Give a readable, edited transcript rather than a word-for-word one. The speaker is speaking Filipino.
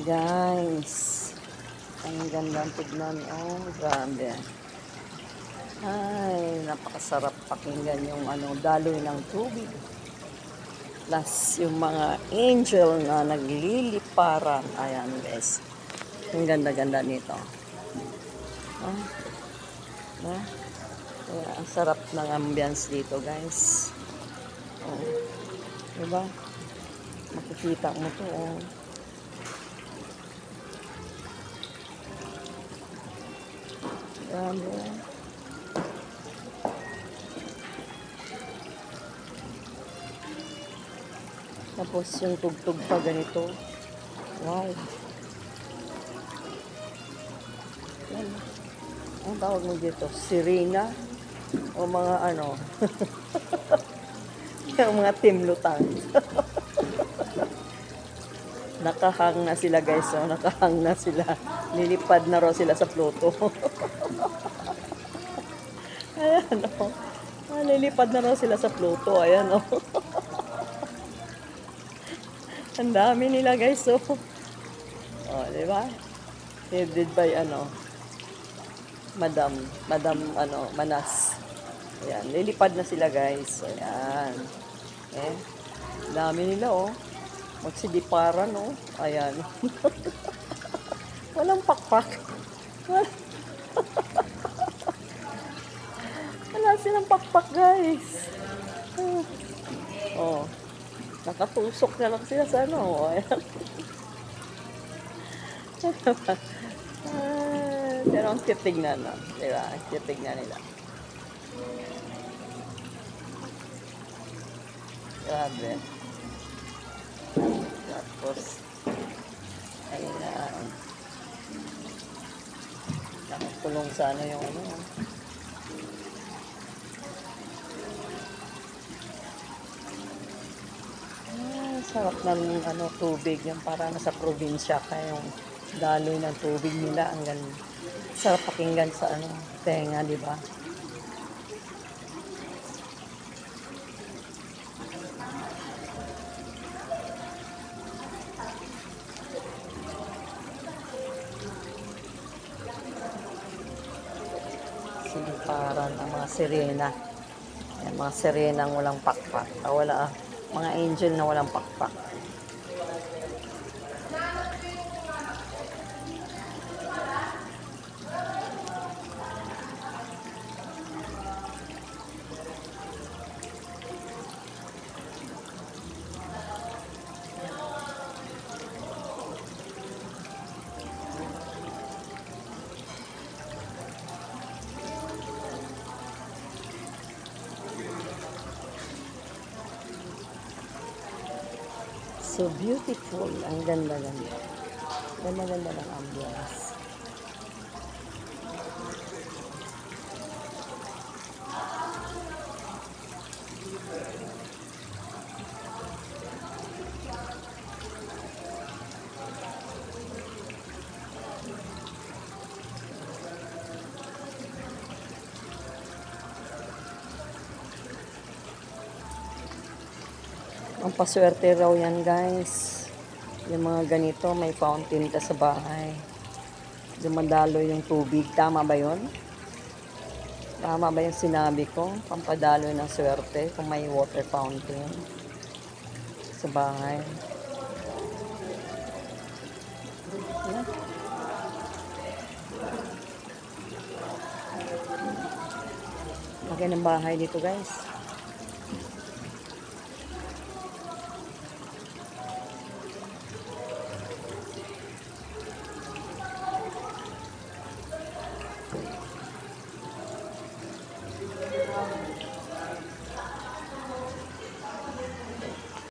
Guys, ang gandang tignan. Oh, grabe. Ay, napakasarap pakinggan yung daloy ng tubig. Plus, yung mga angel na nagliliparan. Ayan, guys. Ang ganda-ganda nito. Oh, diba? Kaya, ang sarap ng ambience dito, guys. Oh, diba? Makikita mo to, oh. Grabe. Tapos yung tugtog pa ganito. Wow. Yan. Ang tawag mo dito? Sirena? O mga yung mga timlutang. Nakahang na sila, guys. So, nakahang na sila. Lilipad na raw sila sa Pluto. Ayan, o. Lilipad na raw sila sa Pluto. Ayan, o. Ang dami nila, guys. So, diba? Headed by, Madam, Manas. Ayan, lilipad na sila, guys. Ayan. Dami nila, oh. Magsiliparan, oh. Ayan. Walang pakpak. Wala silang pakpak, guys. Oh. Nakatusok na lang sila sa oh. Ayan. Pero ang cute tignan, no? Diba? Ang cute tignan nila. Grabe. Tapos, ayan. Nakakulong sana yung sarap ng tubig. Yung para nasa probinsya ka yung daloy ng tubig nila. Ang ganda. Sarap pakinggan sa tenga, di ba? Siliparan ang mga sirena. Yung mga sirenang walang pakpak. Mga angel na walang pakpak. So beautiful. Ang ganda-ganda. Ganda-ganda ng ambience. Ang paswerte raw yan, guys. Yung mga ganito, may fountain ka sa bahay. Dumadaloy yung tubig. Tama ba yun? Tama ba yung sinabi ko? Pampadaloy ng swerte kung may water fountain sa bahay. Yan. Laki ng bahay dito, guys.